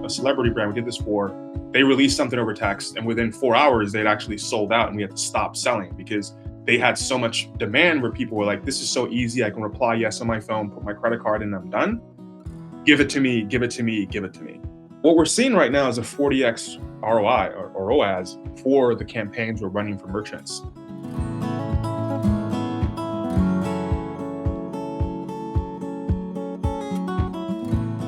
a celebrity brand we did this for. They released something over text, and within 4 hours, they'd actually sold out, and we had to stop selling because they had so much demand where people were like, this is so easy. I can reply yes on my phone, put my credit card in, and I'm done. Give it to me, give it to me, give it to me. What we're seeing right now is a 40x ROI or ROAS for the campaigns we're running for merchants.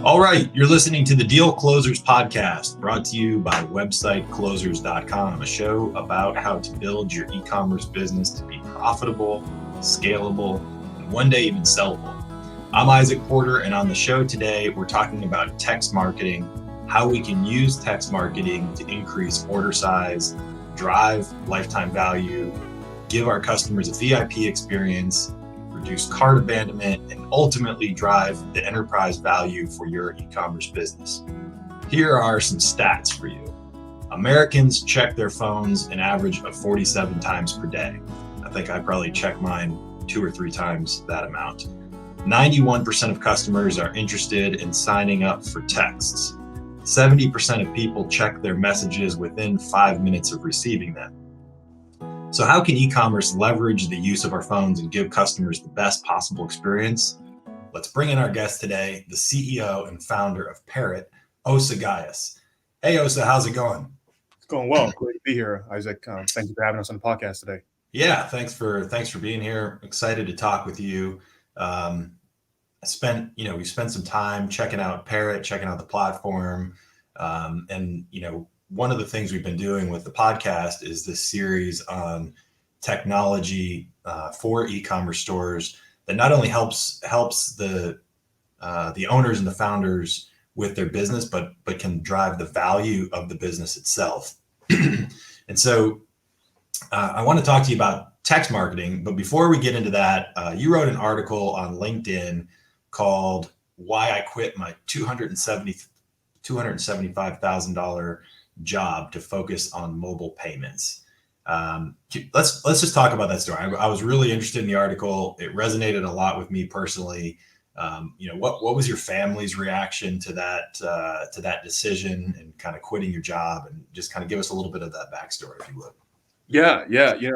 All right, you're listening to the Deal Closers podcast, brought to you by websiteclosers.com, a show about how to build your e-commerce business to be profitable, scalable, and one day even sellable. I'm Izach Porter, and on the show today, we're talking about text marketing, how we can use text marketing to increase order size, drive lifetime value, give our customers a VIP experience, reduce cart abandonment, and ultimately drive the enterprise value for your e-commerce business. Here are some stats for you. Americans check their phones an average of 47 times per day. I think I probably check mine 2 or 3 times that amount. 91% of customers are interested in signing up for texts. 70% of people check their messages within 5 minutes of receiving them. So how can e-commerce leverage the use of our phones and give customers the best possible experience? Let's bring in our guest today, the CEO and founder of Parrot, Osa Gaius. Hey, Osa, how's it going? It's going well. Great to be here, Izach. Thank you for having us on the podcast today. Yeah, thanks for being here. Excited to talk with you. We spent some time checking out Parrot, checking out the platform, and one of the things we've been doing with the podcast is this series on technology for e-commerce stores that not only helps the owners and the founders with their business, but can drive the value of the business itself. And so I want to talk to you about text marketing. But before we get into that, you wrote an article on LinkedIn called "Why I Quit My $275,000 Job to Focus on Mobile Payments." Let's just talk about that story. I was really interested in the article. It resonated a lot with me personally. What was your family's reaction to that decision and kind of quitting your job, and just kind of give us a little bit of that backstory, if you would. Yeah.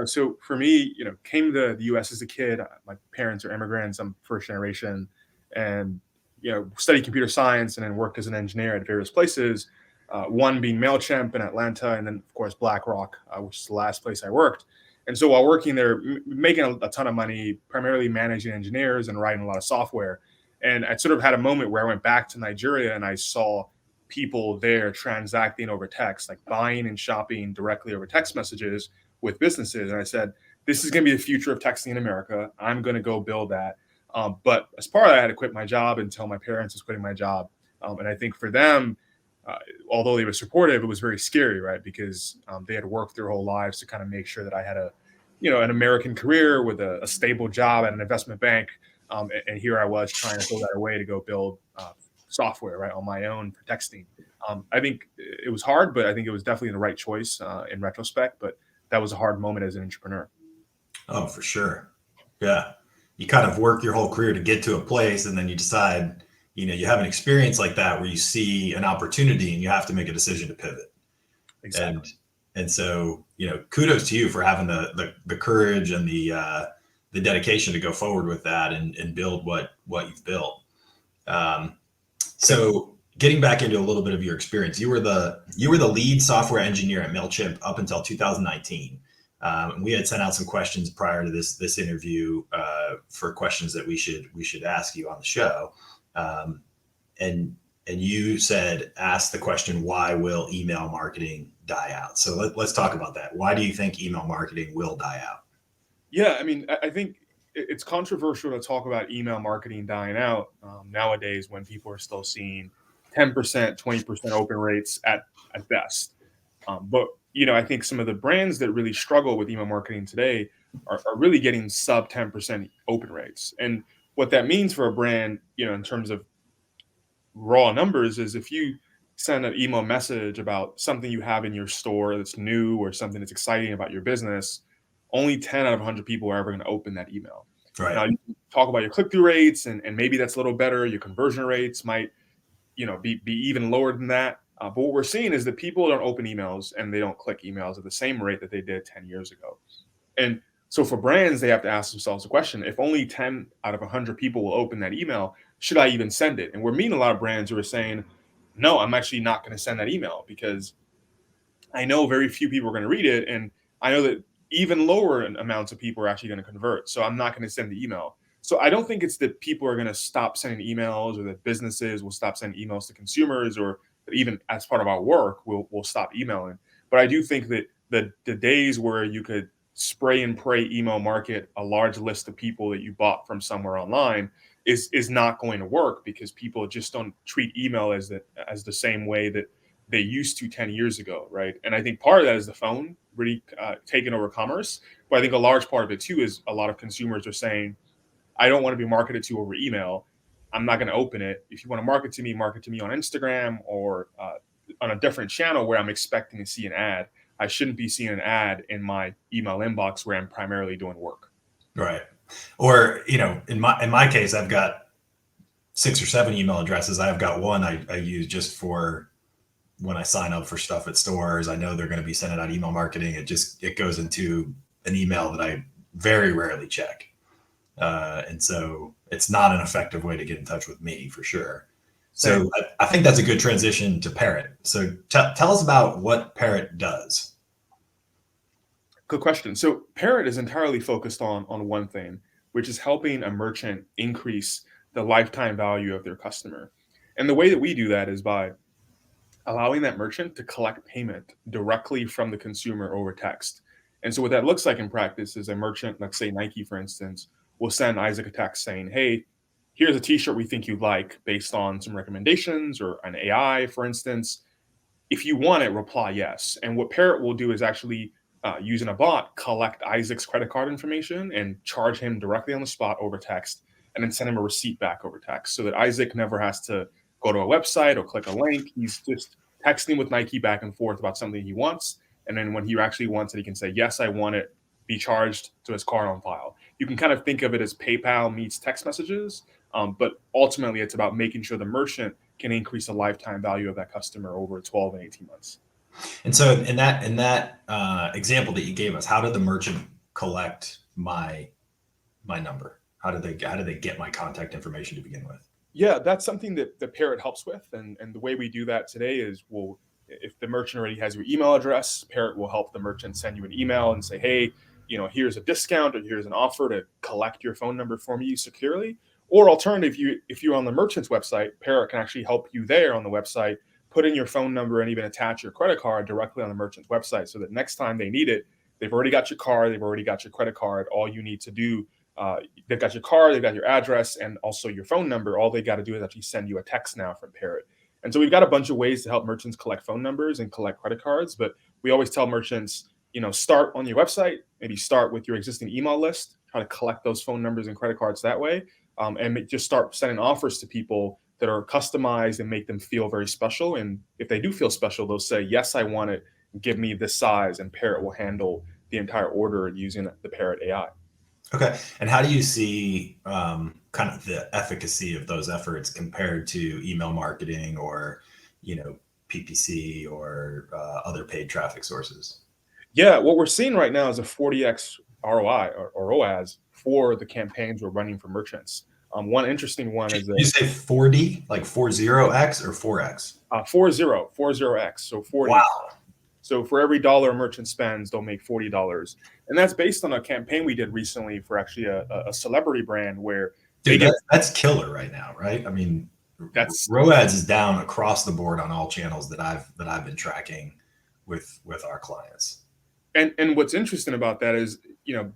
So for me, came to the U.S. as a kid. My parents are immigrants. I'm first generation, and studied computer science and then worked as an engineer at various places. One being MailChimp in Atlanta, and then of course BlackRock, which is the last place I worked. And so while working there, making a ton of money, primarily managing engineers and writing a lot of software. And I sort of had a moment where I went back to Nigeria and I saw people there transacting over text, like buying and shopping directly over text messages with businesses. And I said, this is going to be the future of texting in America. I'm going to go build that. But as part of that, I had to quit my job and tell my parents I was quitting my job. And I think for them, although they were supportive, it was very scary, right? Because they had worked their whole lives to kind of make sure that I had an American career with a stable job at an investment bank. And here I was trying to go that way to go build software, right, on my own for texting. I think it was hard, but I think it was definitely the right choice in retrospect. But that was a hard moment as an entrepreneur. Oh, for sure. Yeah. You kind of work your whole career to get to a place, and then you decide, you have an experience like that where you see an opportunity and you have to make a decision to pivot. Exactly. And so, kudos to you for having the courage and the dedication to go forward with that and build what you've built. So getting back into a little bit of your experience, you were the lead software engineer at MailChimp up until 2019. We had sent out some questions prior to this interview for questions that we should ask you on the show. And you said, ask the question, why will email marketing die out? So let's talk about that. Why do you think email marketing will die out? Yeah, I mean, I think it's controversial to talk about email marketing dying out nowadays when people are still seeing 10%, 20% open rates at best. But I think some of the brands that really struggle with email marketing today are really getting sub 10% open rates. And what that means for a brand, in terms of raw numbers, is if you send an email message about something you have in your store that's new or something that's exciting about your business, only 10 out of 100 people are ever going to open that email. Right. Now, you can talk about your click-through rates, and maybe that's a little better. Your conversion rates might, be even lower than that. But what we're seeing is that people don't open emails and they don't click emails at the same rate that they did 10 years ago. And so for brands, they have to ask themselves the question, if only 10 out of 100 people will open that email, should I even send it? And we're meeting a lot of brands who are saying, no, I'm actually not going to send that email because I know very few people are going to read it. And I know that even lower amounts of people are actually going to convert. So I'm not going to send the email. So I don't think it's that people are going to stop sending emails or that businesses will stop sending emails to consumers or that even as part of our work, we'll stop emailing. But I do think that the days where you could spray and pray email market a large list of people that you bought from somewhere online is not going to work because people just don't treat email as the same way that they used to 10 years ago, right? And I think part of that is the phone really taking over commerce. But I think a large part of it too is a lot of consumers are saying, I don't want to be marketed to over email. I'm not going to open it. If you want to market to me on Instagram or on a different channel where I'm expecting to see an ad. I shouldn't be seeing an ad in my email inbox where I'm primarily doing work. Right. Or, in my case, I've got 6 or 7 email addresses. I've got one I use just for when I sign up for stuff at stores. I know they're going to be sending out email marketing. It goes into an email that I very rarely check. And so it's not an effective way to get in touch with me for sure. So I think that's a good transition to Parrot. So tell us about what Parrot does. Good question. So Parrot is entirely focused on one thing, which is helping a merchant increase the lifetime value of their customer. And the way that we do that is by allowing that merchant to collect payment directly from the consumer over text. And so what that looks like in practice is a merchant, let's say Nike, for instance, will send Izach a text saying, hey, here's a t-shirt we think you'd like based on some recommendations or an AI, for instance. If you want it, reply yes. And what Parrot will do is actually using a bot, collect Izach's credit card information and charge him directly on the spot over text, and then send him a receipt back over text so that Izach never has to go to a website or click a link. He's just texting with Nike back and forth about something he wants. And then when he actually wants it, he can say, yes, I want it, be charged to his card on file. You can kind of think of it as PayPal meets text messages, but ultimately it's about making sure the merchant can increase the lifetime value of that customer over 12 and 18 months. And so in that example that you gave us, how did the merchant collect my number? How did they get my contact information to begin with? Yeah, that's something that the Parrot helps with. And the way we do that today is if the merchant already has your email address, Parrot will help the merchant send you an email and say, hey, here's a discount or here's an offer to collect your phone number for me securely. Or alternative, if you're on the merchant's website, Parrot can actually help you there on the website, put in your phone number and even attach your credit card directly on the merchant's website so that next time they need it, they've already got your card, they've already got your credit card. All you need to do, they've got your card, they've got your address, and also your phone number. All they got to do is actually send you a text now from Parrot. And so we've got a bunch of ways to help merchants collect phone numbers and collect credit cards. But we always tell merchants, start on your website, maybe start with your existing email list, try to collect those phone numbers and credit cards that way, and just start sending offers to people that are customized and make them feel very special. And if they do feel special, they'll say, yes, I want it, give me this size, and Parrot will handle the entire order using the Parrot AI. Okay. And how do you see kind of the efficacy of those efforts compared to email marketing or, PPC or other paid traffic sources? Yeah, what we're seeing right now is a 40x ROI or ROAS for the campaigns we're running for merchants. One interesting one is that you say 40, like 40x or 4x? 40x. So 40. Wow. So for every dollar a merchant spends, they'll make $40. And that's based on a campaign we did recently for actually a celebrity brand where that's killer right now, right? I mean, ROAS is down across the board on all channels that I've been tracking with our clients. And what's interesting about that is,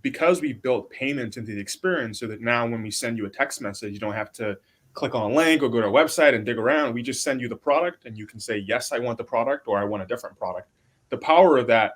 because we built payments into the experience so that now when we send you a text message, you don't have to click on a link or go to a website and dig around. We just send you the product and you can say, yes, I want the product or I want a different product. The power of that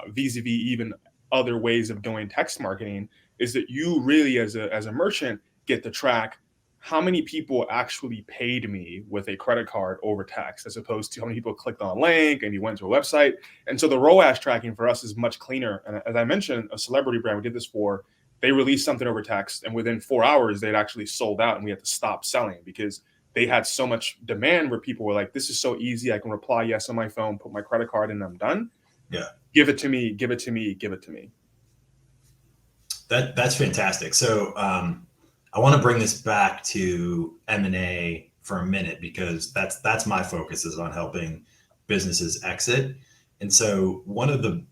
vis-a-vis even other ways of doing text marketing is that you really as a merchant get to track how many people actually paid me with a credit card over text, as opposed to how many people clicked on a link and you went to a website. And so the ROAS tracking for us is much cleaner. And as I mentioned, a celebrity brand we did this for, they released something over text and within 4 hours, they'd actually sold out and we had to stop selling because they had so much demand where people were like, this is so easy. I can reply yes on my phone, put my credit card in, and I'm done. Yeah. Give it to me, give it to me, give it to me. That's fantastic. So I want to bring this back to M&A for a minute, because that's my focus, is on helping businesses exit. And so one of the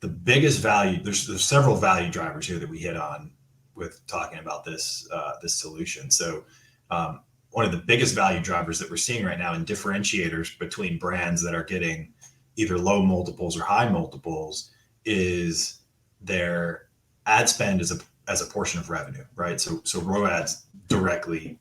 biggest value, there's several value drivers here that we hit on with talking about this solution. So one of the biggest value drivers that we're seeing right now, and differentiators between brands that are getting either low multiples or high multiples, is their ad spend as a portion of revenue, right? So ROAS directly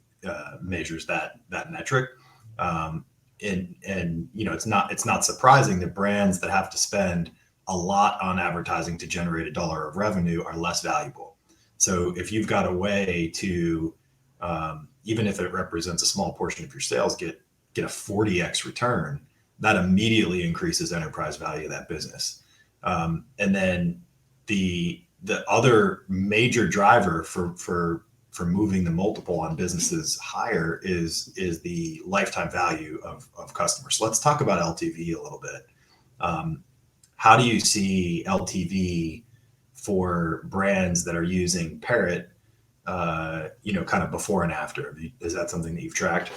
measures that metric. And it's not surprising that brands that have to spend a lot on advertising to generate $1 of revenue are less valuable. So if you've got a way to, even if it represents a small portion of your sales, get a 40x return, that immediately increases enterprise value of that business. And then the other major driver for moving the multiple on businesses higher is the lifetime value of customers. So let's talk about LTV a little bit. How do you see LTV for brands that are using Parrot, kind of before and after? Is that something that you've tracked?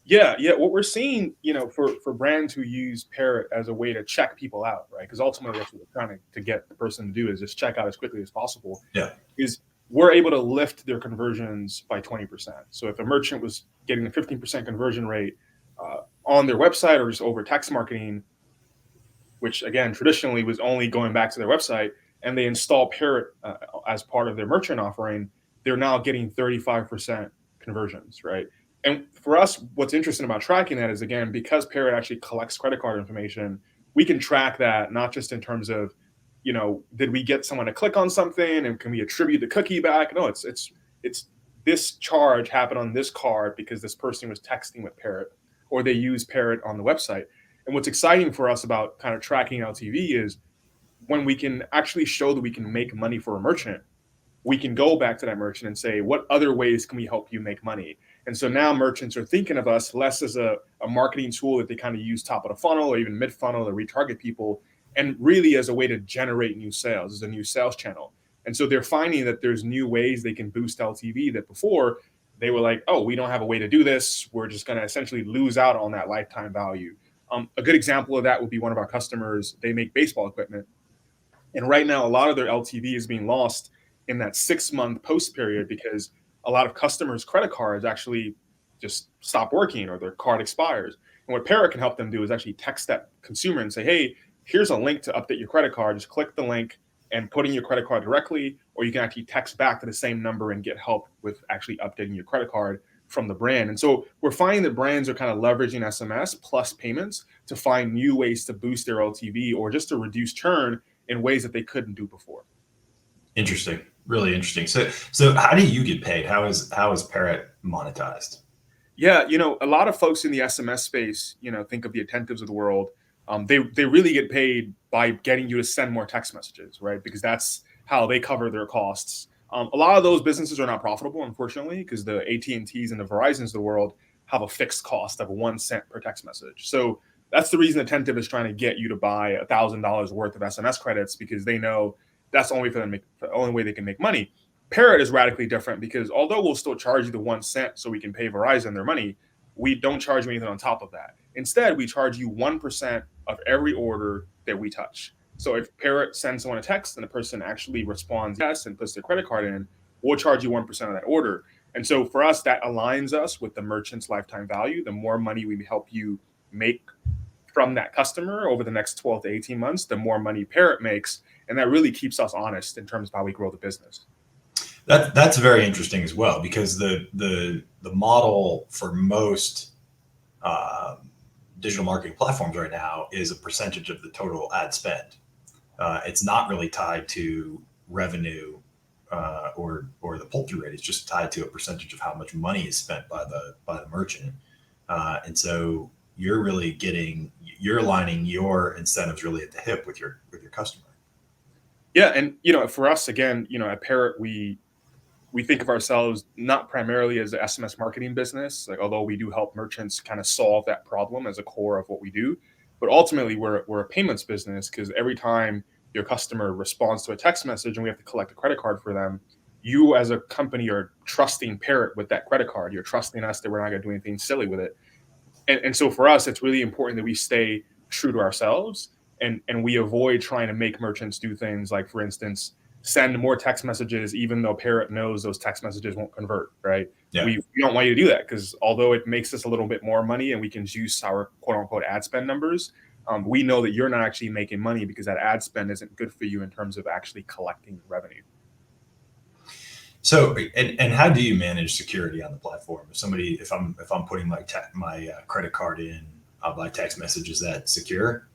Yeah. What we're seeing, for brands who use Parrot as a way to check people out, right? Because ultimately that's what we're trying to get the person to do, is just check out as quickly as possible. Yeah. Is we're able to lift their conversions by 20%. So if a merchant was getting a 15% conversion rate on their website, or just over text marketing, which again traditionally was only going back to their website, and they install Parrot as part of their merchant offering, they're now getting 35% conversions, right? And for us, what's interesting about tracking that is, again, because Parrot actually collects credit card information, we can track that not just in terms of, did we get someone to click on something and can we attribute the cookie back? No, it's this charge happened on this card because this person was texting with Parrot, or they use Parrot on the website. And what's exciting for us about kind of tracking LTV is when we can actually show that we can make money for a merchant, we can go back to that merchant and say, what other ways can we help you make money? And so now merchants are thinking of us less as a marketing tool that they kind of use top of the funnel or even mid funnel to retarget people, and really as a way to generate new sales, as a new sales channel. And so they're finding that there's new ways they can boost LTV that before they were like, oh, we don't have a way to do this. We're just going to essentially lose out on that lifetime value. A good example of that would be one of our customers. They make baseball equipment. And right now, a lot of their LTV is being lost in that 6-month post period, because a lot of customers' credit cards actually just stop working or their card expires. And what Parrot can help them do is actually text that consumer and say, hey, here's a link to update your credit card. Just click the link and put in your credit card directly, or you can actually text back to the same number and get help with actually updating your credit card from the brand. And so we're finding that brands are kind of leveraging SMS plus payments to find new ways to boost their LTV, or just to reduce churn in ways that they couldn't do before. Interesting. Really interesting. So how do you get paid? How is Parrot monetized? Yeah, a lot of folks in the SMS space, think of the Attentives of the world. They really get paid by getting you to send more text messages, right? Because that's how they cover their costs. A lot of those businesses are not profitable, unfortunately, because the AT&Ts and the Verizons of the world have a fixed cost of 1 cent per text message. So that's the reason Attentive is trying to get you to buy $1,000 worth of SMS credits, because they know that's the only way they can make money. Parrot is radically different, because although we'll still charge you the 1 cent so we can pay Verizon their money, we don't charge you anything on top of that. Instead, we charge you 1% of every order that we touch. So if Parrot sends someone a text and the person actually responds yes and puts their credit card in, we'll charge you 1% of that order. And so for us, that aligns us with the merchant's lifetime value. The more money we help you make from that customer over the next 12 to 18 months, the more money Parrot makes. And that really keeps us honest in terms of how we grow the business. That's very interesting as well, because the model for most digital marketing platforms right now is a percentage of the total ad spend. It's not really tied to revenue or the pull-through rate. It's just tied to a percentage of how much money is spent by the merchant. And so you're aligning your incentives really at the hip with your customer. Yeah, and for us, again, at Parrot, we we think of ourselves not primarily as an SMS marketing business, like although we do help merchants kind of solve that problem as a core of what we do, but ultimately we're a payments business because every time your customer responds to a text message and we have to collect a credit card for them, you as a company are trusting Parrot with that credit card. You're trusting us that we're not going to do anything silly with it. And so for us, it's really important that we stay true to ourselves and we avoid trying to make merchants do things like, for instance, send more text messages, even though Parrot knows those text messages won't convert, right? Yeah. We don't want you to do that because although it makes us a little bit more money and we can juice our quote unquote ad spend numbers, we know that you're not actually making money because that ad spend isn't good for you in terms of actually collecting revenue. So, and how do you manage security on the platform? If I'm putting my credit card in by text message, is that secure?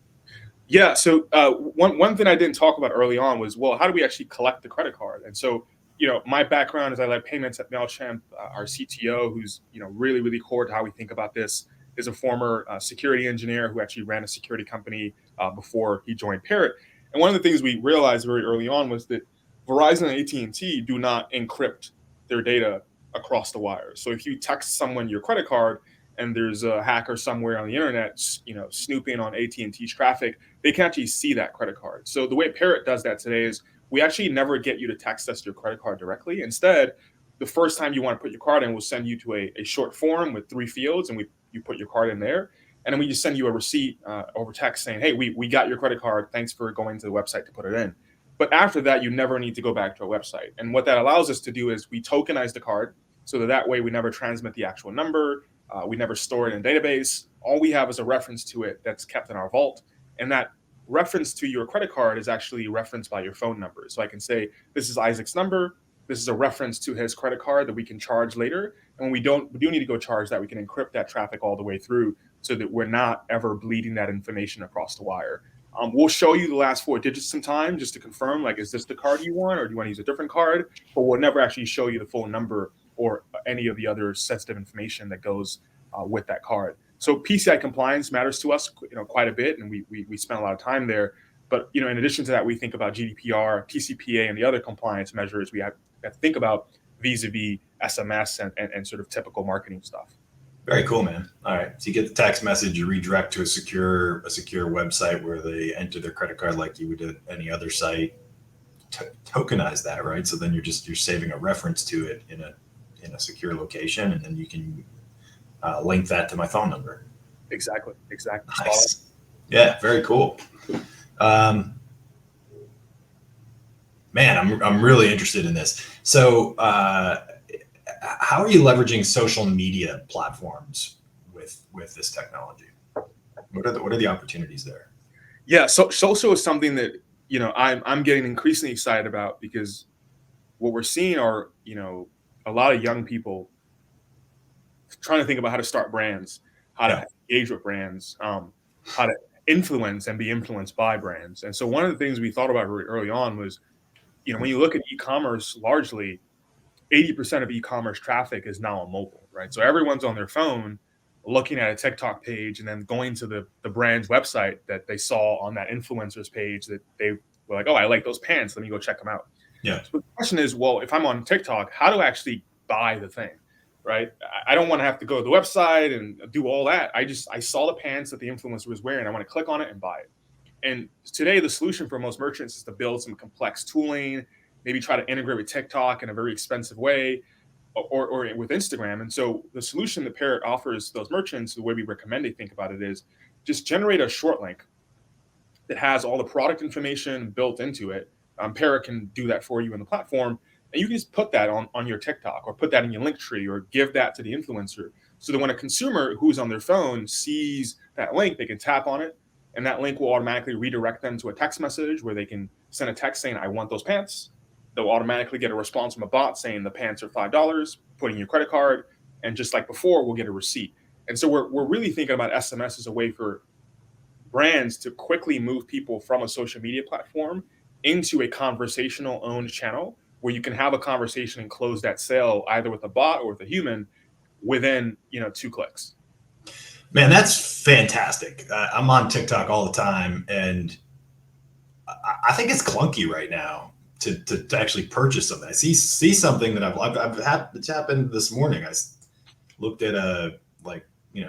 Yeah. So one thing I didn't talk about early on was, well, how do we actually collect the credit card? And so, my background is I led payments at MailChimp. Our CTO, who's really, really core to how we think about this, is a former security engineer who actually ran a security company before he joined Parrot. And one of the things we realized very early on was that Verizon and AT&T do not encrypt their data across the wires. So if you text someone your credit card and there's a hacker somewhere on the internet, snooping on AT&T's traffic, they can actually see that credit card. So the way Parrot does that today is we actually never get you to text us your credit card directly. Instead, the first time you want to put your card in, we'll send you to a short form with 3 fields, and you put your card in there. And then we just send you a receipt over text saying, hey, we got your credit card. Thanks for going to the website to put it in. But after that, you never need to go back to a website. And what that allows us to do is we tokenize the card so that way we never transmit the actual number. We never store it in a database. All we have is a reference to it that's kept in our vault. And that reference to your credit card is actually referenced by your phone number. So I can say, this is Izach's number. This is a reference to his credit card that we can charge later. And when we do need to go charge that, we can encrypt that traffic all the way through so that we're not ever bleeding that information across the wire. We'll show you the last 4 digits sometime just to confirm, like, is this the card you want or do you want to use a different card? But we'll never actually show you the full number or any of the other sensitive information that goes with that card. So PCI compliance matters to us, quite a bit, and we spend a lot of time there. But in addition to that, we think about GDPR, TCPA, and the other compliance measures we have to think about vis-a-vis SMS and sort of typical marketing stuff. Very cool, man. All right. So you get the text message, you redirect to a secure website where they enter their credit card like you would at any other site. Tokenize that, right? So then you're saving a reference to it in a secure location, and then you can link that to my phone number. Exactly. Nice. Yeah, very cool. Man, I'm really interested in this. So, how are you leveraging social media platforms with this technology? What are the opportunities there? Yeah, so social is something that I'm getting increasingly excited about because what we're seeing are a lot of young people trying to think about how to start brands, how to engage with brands, how to influence and be influenced by brands. And so one of the things we thought about really early on was, when you look at e-commerce, largely 80% of e-commerce traffic is now on mobile, right? So everyone's on their phone looking at a TikTok page and then going to the brand's website that they saw on that influencer's page that they were like, oh, I like those pants. Let me go check them out. Yeah. So the question is, well, if I'm on TikTok, how do I actually buy the thing, right? I don't want to have to go to the website and do all that. I saw the pants that the influencer was wearing. I want to click on it and buy it. And today the solution for most merchants is to build some complex tooling, maybe try to integrate with TikTok in a very expensive way or with Instagram. And so the solution that Parrot offers those merchants, the way we recommend they think about it is just generate a short link that has all the product information built into it. Parrot can do that for you in the platform. And you can just put that on your TikTok or put that in your link tree or give that to the influencer so that when a consumer who's on their phone sees that link, they can tap on it. And that link will automatically redirect them to a text message where they can send a text saying, I want those pants. They'll automatically get a response from a bot saying the pants are $5, putting your credit card. And just like before, we'll get a receipt. And so we're really thinking about SMS as a way for brands to quickly move people from a social media platform into a conversational owned channel where you can have a conversation and close that sale either with a bot or with a human within 2 clicks. Man, that's fantastic. I'm on TikTok all the time, and I think it's clunky right now to actually purchase something. I see something that I've had. It's happened this morning. I looked at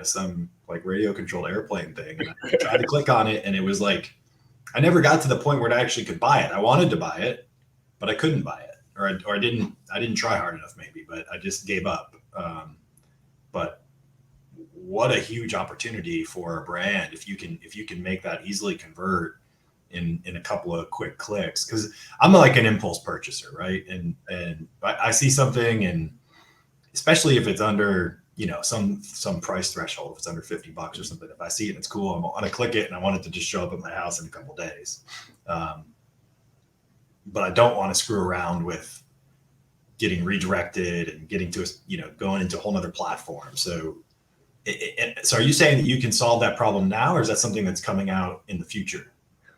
some like radio controlled airplane thing, and I tried to click on it, and it was like I never got to the point where I actually could buy it. I wanted to buy it, but I couldn't buy it, or I didn't try hard enough maybe, but I just gave up. But what a huge opportunity for a brand if you can make that easily convert in a couple of quick clicks. Because I'm like an impulse purchaser, right? And I see something, and especially if it's under some price threshold, if it's under $50 or something, if I see it and it's cool, I'm gonna click it, and I want it to just show up at my house in a couple of days. But I don't want to screw around with getting redirected and getting to going into a whole nother platform. So so are you saying that you can solve that problem now, or is that something that's coming out in the future?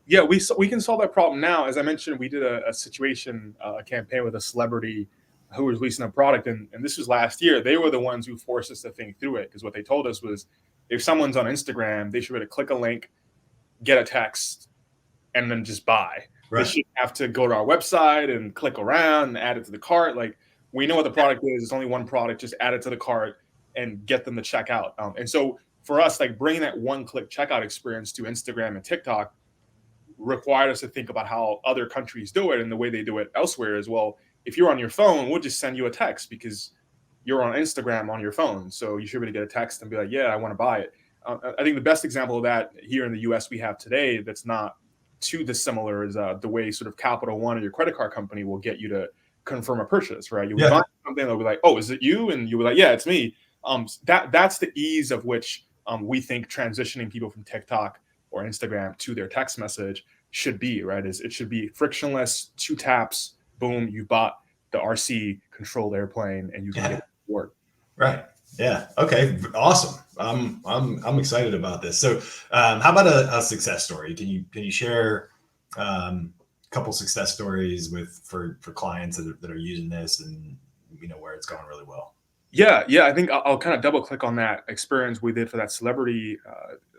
Yeah, we can solve that problem now. As I mentioned, we did a campaign with a celebrity who was releasing a product, and this was last year. They were the ones who forced us to think through it, because what they told us was, if someone's on Instagram, they should be able to click a link, get a text, and then just buy. Right. They shouldn't have to go to our website and click around and add it to the cart. Like, we know what the product is. It's only one product. Just add it to the cart and get them to check out. And so for us, like, bringing that one-click checkout experience to Instagram and TikTok required us to think about how other countries do it, and the way they do it elsewhere as well. If you're on your phone, we'll just send you a text because you're on Instagram on your phone. So you should be able to get a text and be like, yeah, I want to buy it. I think the best example of that here in the US we have today that's not too dissimilar is the way sort of Capital One or your credit card company will get you to confirm a purchase, right? You'll buy something, they'll be like, oh, is it you? And you'll be like, yeah, it's me. That's the ease of which we think transitioning people from TikTok or Instagram to their text message should be, right? It should be frictionless, 2 taps, boom, you bought the RC controlled airplane, and you can get it to work. Right. Yeah. Okay. Awesome. I'm excited about this. So, how about a success story? Can you share a couple success stories for clients that are using this, and where it's going really well? Yeah. I think I'll kind of double click on that experience we did for that celebrity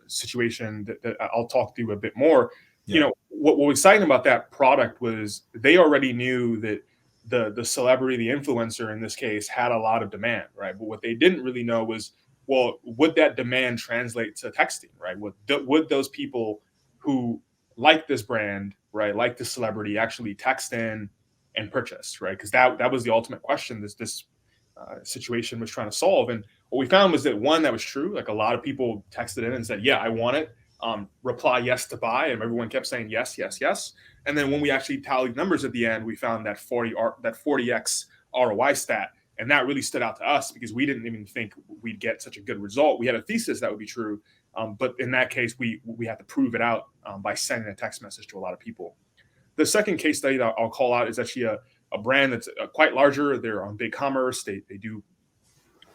situation that I'll talk through a bit more. Yeah. What was exciting about that product was they already knew that the celebrity, the influencer in this case, had a lot of demand, right? But what they didn't really know was, well, would that demand translate to texting, right? Would those people who like this brand, right, like the celebrity, actually text in and purchase, right? Because that was the ultimate question this situation was trying to solve. And what we found was that, one, that was true. Like, a lot of people texted in and said, yeah, I want it. Reply yes to buy, and everyone kept saying yes. And then when we actually tallied numbers at the end, we found that 40x ROI stat, and that really stood out to us because we didn't even think we'd get such a good result. We had a thesis that would be true, but in that case, we had to prove it out by sending a text message to a lot of people. The second case study that I'll call out is actually a brand that's quite larger. They're on BigCommerce. They do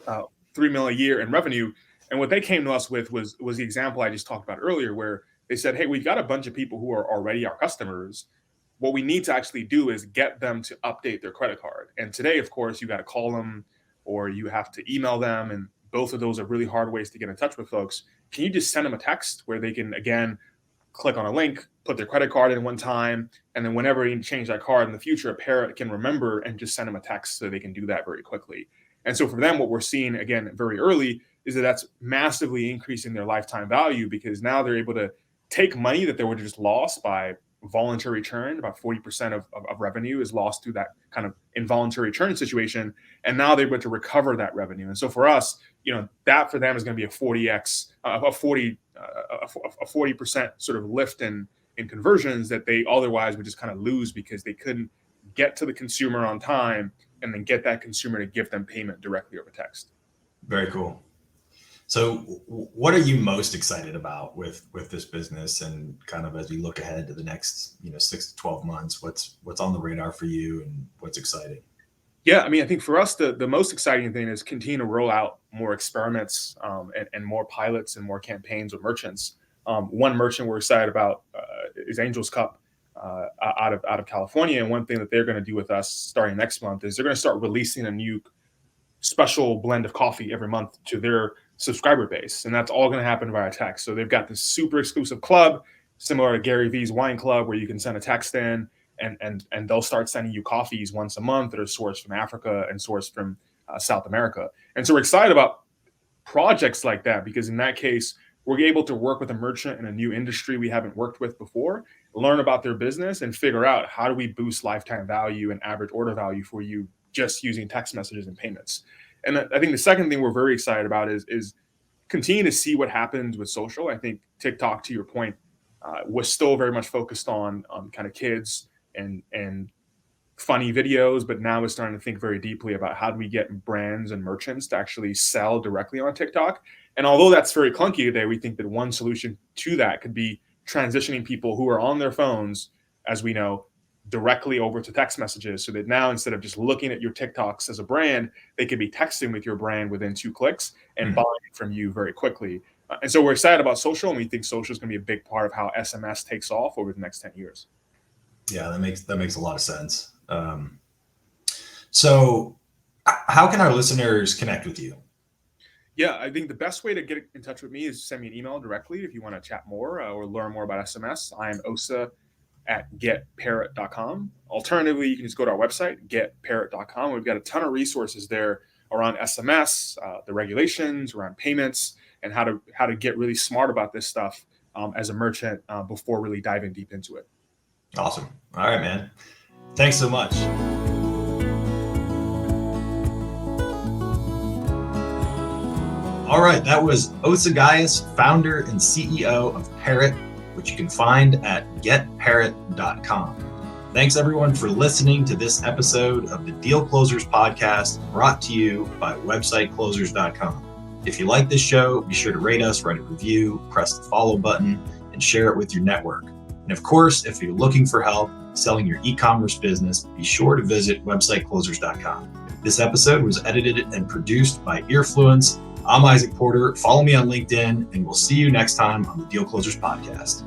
$3 million a year in revenue. And what they came to us with was the example I just talked about earlier, where they said, hey, we've got a bunch of people who are already our customers. What we need to actually do is get them to update their credit card. And today, of course, you got to call them or you have to email them. And both of those are really hard ways to get in touch with folks. Can you just send them a text where they can, again, click on a link, put their credit card in one time, and then whenever you change that card in the future, a parent can remember and just send them a text so they can do that very quickly. And so for them, what we're seeing, again, very early, is that's massively increasing their lifetime value, because now they're able to take money that they would have just lost by voluntary churn. About 40% of revenue is lost through that kind of involuntary churn situation. And now they're able to recover that revenue. And so for us, that for them is going to be a 40% sort of lift in conversions that they otherwise would just kind of lose because they couldn't get to the consumer on time and then get that consumer to give them payment directly over text. Very cool. So what are you most excited about with this business, and kind of as we look ahead to the next 6 to 12 months, what's on the radar for you and what's exciting? Yeah, I mean, I think for us, the most exciting thing is continue to roll out more experiments and more pilots and more campaigns with merchants. One merchant we're excited about is Angel's Cup out of California. And one thing that they're going to do with us starting next month is they're going to start releasing a new special blend of coffee every month to their subscriber base. And that's all going to happen via text. So they've got this super exclusive club, similar to Gary Vee's wine club, where you can send a text in and they'll start sending you coffees once a month that are sourced from Africa and sourced from South America. And so we're excited about projects like that, because in that case, we're able to work with a merchant in a new industry we haven't worked with before, learn about their business, and figure out how do we boost lifetime value and average order value for you just using text messages and payments. And I think the second thing we're very excited about is continue to see what happens with social. I think TikTok, to your point, was still very much focused on kind of kids and funny videos, but now is starting to think very deeply about how do we get brands and merchants to actually sell directly on TikTok. And although that's very clunky today, we think that one solution to that could be transitioning people who are on their phones, as we know, directly over to text messages, so that now instead of just looking at your TikToks as a brand, they could be texting with your brand within 2 clicks and buying from you very quickly. And so we're excited about social, and we think social is going to be a big part of how SMS takes off over the next 10 years. Yeah, that makes a lot of sense. So how can our listeners connect with you? Yeah, I think the best way to get in touch with me is send me an email directly if you want to chat more or learn more about SMS. I am osa@getparrot.com. Alternatively, you can just go to our website, getparrot.com. We've got a ton of resources there around SMS, the regulations, around payments, and how to get really smart about this stuff as a merchant before really diving deep into it. Awesome. All right, man. Thanks so much. All right, that was Izach, founder and CEO of Parrot, which you can find at getparrot.com. Thanks everyone for listening to this episode of the Deal Closers podcast, brought to you by websiteclosers.com. If you like this show, be sure to rate us, write a review, press the follow button, and share it with your network. And of course, if you're looking for help selling your e-commerce business, be sure to visit websiteclosers.com. This episode was edited and produced by Earfluence. I'm Izach Porter. Follow me on LinkedIn, and we'll see you next time on the Deal Closers podcast.